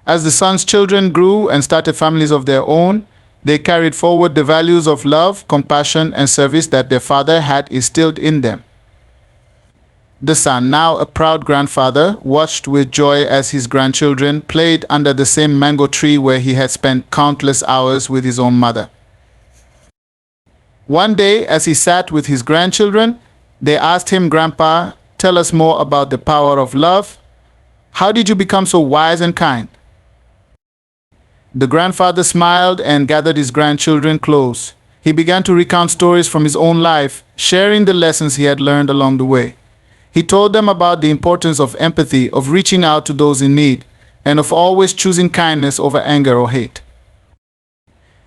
As the son's children grew and started families of their own, they carried forward the values of love, compassion, and service that their father had instilled in them. The son, now a proud grandfather, watched with joy as his grandchildren played under the same mango tree where he had spent countless hours with his own mother. One day, as he sat with his grandchildren, they asked him, "Grandpa, tell us more about the power of love. How did you become so wise and kind?" The grandfather smiled and gathered his grandchildren close. He began to recount stories from his own life, sharing the lessons he had learned along the way. He told them about the importance of empathy, of reaching out to those in need, and of always choosing kindness over anger or hate.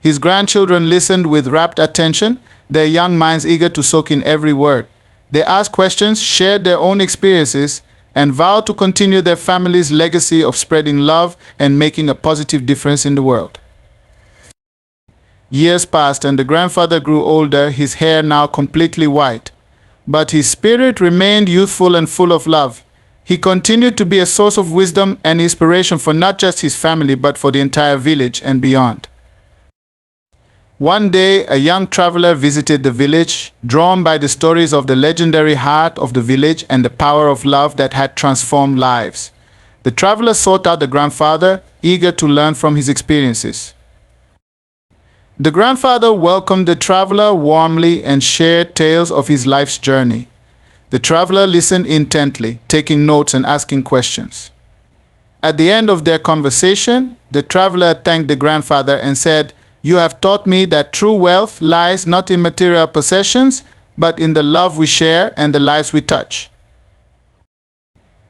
His grandchildren listened with rapt attention, their young minds eager to soak in every word. They asked questions, shared their own experiences, and vowed to continue their family's legacy of spreading love and making a positive difference in the world. Years passed and the grandfather grew older, his hair now completely white. But his spirit remained youthful and full of love. He continued to be a source of wisdom and inspiration for not just his family but for the entire village and beyond. One day, a young traveler visited the village, drawn by the stories of the legendary heart of the village and the power of love that had transformed lives. The traveler sought out the grandfather, eager to learn from his experiences. The grandfather welcomed the traveler warmly and shared tales of his life's journey. The traveler listened intently, taking notes and asking questions. At the end of their conversation, the traveler thanked the grandfather and said, "You have taught me that true wealth lies not in material possessions, but in the love we share and the lives we touch."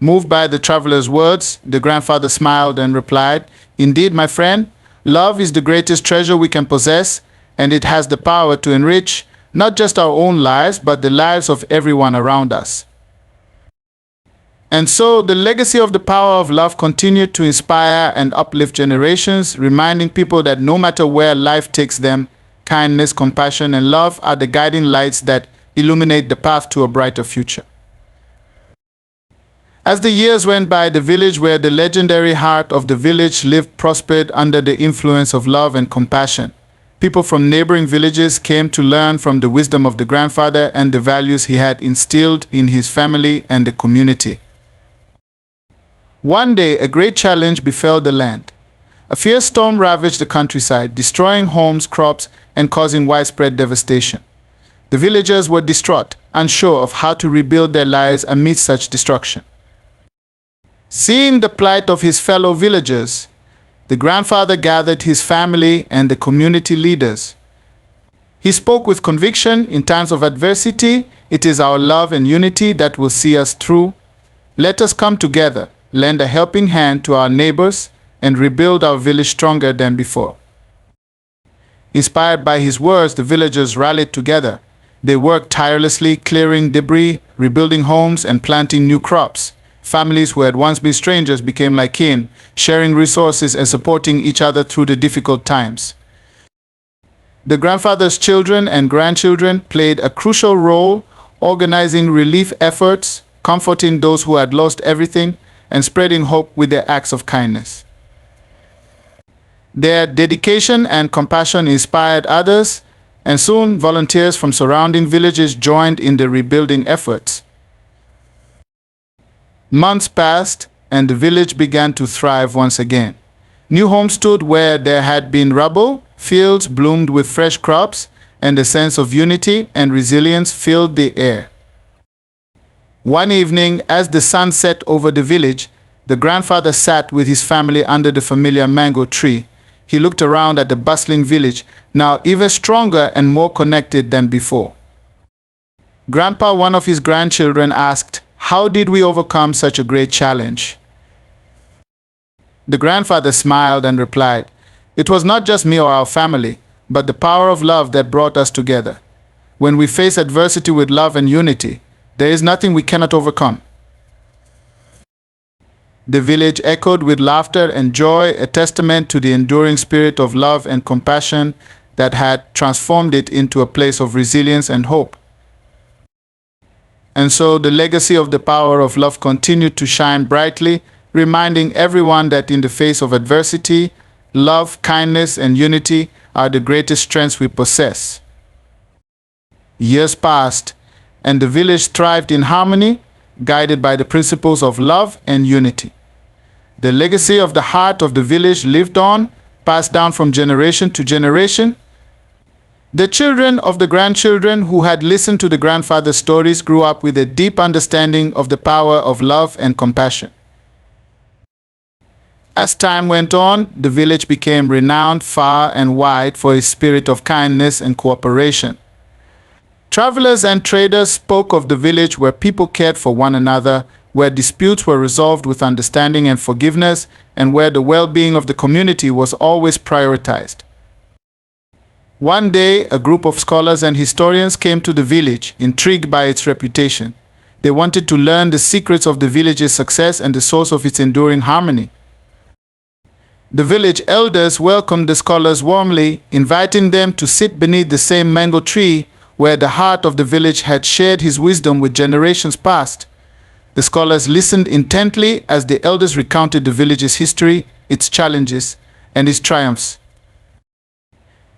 Moved by the traveler's words, the grandfather smiled and replied, "Indeed, my friend, love is the greatest treasure we can possess, and it has the power to enrich not just our own lives, but the lives of everyone around us." And so the legacy of the power of love continued to inspire and uplift generations, reminding people that no matter where life takes them, kindness, compassion, and love are the guiding lights that illuminate the path to a brighter future. As the years went by, the village where the legendary heart of the village lived prospered under the influence of love and compassion. People from neighboring villages came to learn from the wisdom of the grandfather and the values he had instilled in his family and the community. One day, a great challenge befell the land. A fierce storm ravaged the countryside, destroying homes, crops, and causing widespread devastation. The villagers were distraught, unsure of how to rebuild their lives amid such destruction. Seeing the plight of his fellow villagers, the grandfather gathered his family and the community leaders. He spoke with conviction, "In times of adversity, it is our love and unity that will see us through. Let us come together, lend a helping hand to our neighbors, and rebuild our village stronger than before." Inspired by his words, the villagers rallied together. They worked tirelessly, clearing debris, rebuilding homes, and planting new crops. Families who had once been strangers became like kin, sharing resources and supporting each other through the difficult times. The grandfather's children and grandchildren played a crucial role, organizing relief efforts, comforting those who had lost everything, and spreading hope with their acts of kindness. Their dedication and compassion inspired others, and soon volunteers from surrounding villages joined in the rebuilding efforts. Months passed, and the village began to thrive once again. New homes stood where there had been rubble, fields bloomed with fresh crops, and a sense of unity and resilience filled the air. One evening, as the sun set over the village, the grandfather sat with his family under the familiar mango tree. He looked around at the bustling village, now even stronger and more connected than before. Grandpa, one of his grandchildren, asked, "How did we overcome such a great challenge?" The grandfather smiled and replied, "It was not just me or our family, but the power of love that brought us together. When we face adversity with love and unity, there is nothing we cannot overcome." The village echoed with laughter and joy, a testament to the enduring spirit of love and compassion that had transformed it into a place of resilience and hope. And so the legacy of the power of love continued to shine brightly, reminding everyone that in the face of adversity, love, kindness, and unity are the greatest strengths we possess. Years passed, and the village thrived in harmony, guided by the principles of love and unity. The legacy of the heart of the village lived on, passed down from generation to generation. The children of the grandchildren who had listened to the grandfather's stories grew up with a deep understanding of the power of love and compassion. As time went on, the village became renowned far and wide for its spirit of kindness and cooperation. Travelers and traders spoke of the village where people cared for one another, where disputes were resolved with understanding and forgiveness, and where the well-being of the community was always prioritized. One day, a group of scholars and historians came to the village, intrigued by its reputation. They wanted to learn the secrets of the village's success and the source of its enduring harmony. The village elders welcomed the scholars warmly, inviting them to sit beneath the same mango tree where the heart of the village had shared his wisdom with generations past. The scholars listened intently as the elders recounted the village's history, its challenges, and its triumphs.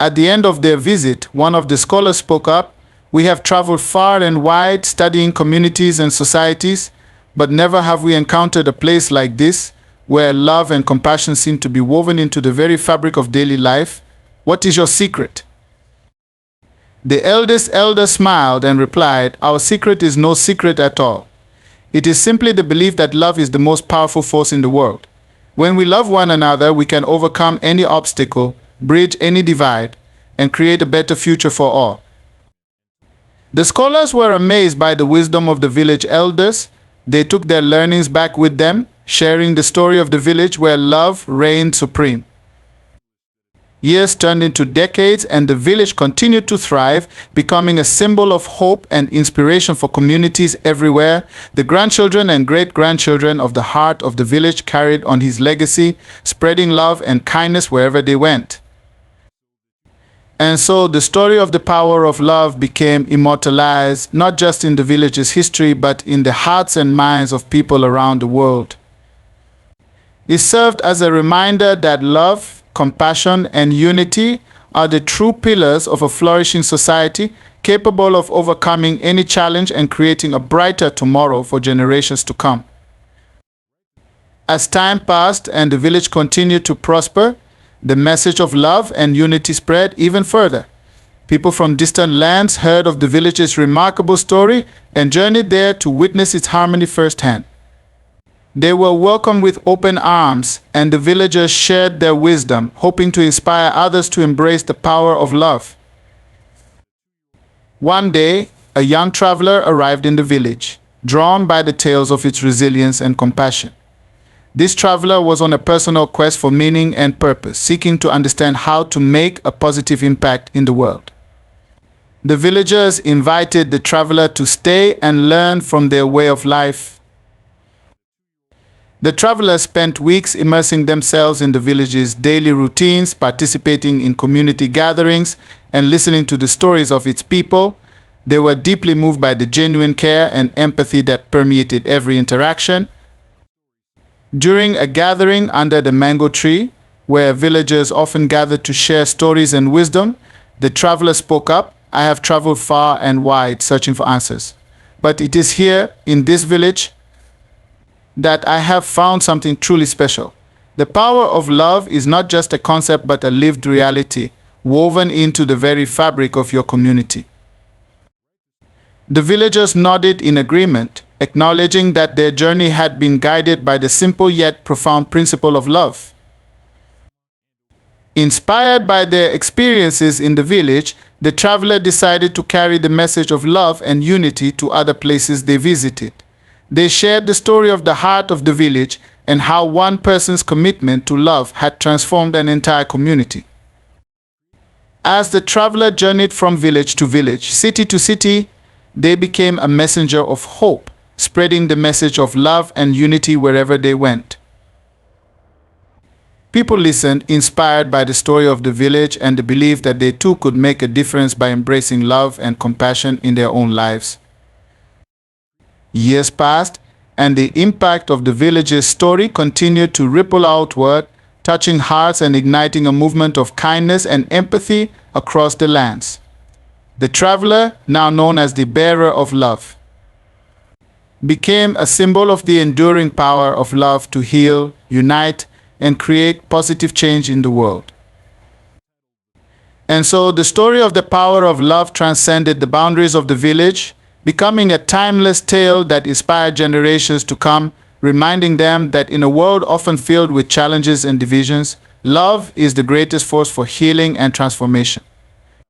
At the end of their visit, one of the scholars spoke up. "We have traveled far and wide studying communities and societies, but never have we encountered a place like this, where love and compassion seem to be woven into the very fabric of daily life. What is your secret?" The eldest elder smiled and replied, "Our secret is no secret at all. It is simply the belief that love is the most powerful force in the world. When we love one another, we can overcome any obstacle, bridge any divide, and create a better future for all." The scholars were amazed by the wisdom of the village elders. They took their learnings back with them, sharing the story of the village where love reigned supreme. Years turned into decades, and the village continued to thrive, becoming a symbol of hope and inspiration for communities everywhere. The grandchildren and great-grandchildren of the heart of the village carried on his legacy, spreading love and kindness wherever they went. And so the story of the power of love became immortalized, not just in the village's history, but in the hearts and minds of people around the world. It served as a reminder that love, compassion, and unity are the true pillars of a flourishing society, capable of overcoming any challenge and creating a brighter tomorrow for generations to come. As time passed and the village continued to prosper, the message of love and unity spread even further. People from distant lands heard of the village's remarkable story and journeyed there to witness its harmony firsthand. They were welcomed with open arms, and the villagers shared their wisdom, hoping to inspire others to embrace the power of love. One day, a young traveler arrived in the village, drawn by the tales of its resilience and compassion. This traveler was on a personal quest for meaning and purpose, seeking to understand how to make a positive impact in the world. The villagers invited the traveler to stay and learn from their way of life. The travelers spent weeks immersing themselves in the village's daily routines, participating in community gatherings, and listening to the stories of its people. They were deeply moved by the genuine care and empathy that permeated every interaction. During a gathering under the mango tree, where villagers often gathered to share stories and wisdom, the traveler spoke up. "I have traveled far and wide searching for answers, but it is here, in this village, that I have found something truly special. The power of love is not just a concept but a lived reality, woven into the very fabric of your community." The villagers nodded in agreement, acknowledging that their journey had been guided by the simple yet profound principle of love. Inspired by their experiences in the village, the traveler decided to carry the message of love and unity to other places they visited. They shared the story of the heart of the village and how one person's commitment to love had transformed an entire community. As the traveler journeyed from village to village, city to city, they became a messenger of hope, spreading the message of love and unity wherever they went. People listened, inspired by the story of the village and the belief that they too could make a difference by embracing love and compassion in their own lives. Years passed, and the impact of the village's story continued to ripple outward, touching hearts and igniting a movement of kindness and empathy across the lands. The traveler, now known as the bearer of love, became a symbol of the enduring power of love to heal, unite, and create positive change in the world. And so the story of the power of love transcended the boundaries of the village, becoming a timeless tale that inspired generations to come, reminding them that in a world often filled with challenges and divisions, love is the greatest force for healing and transformation.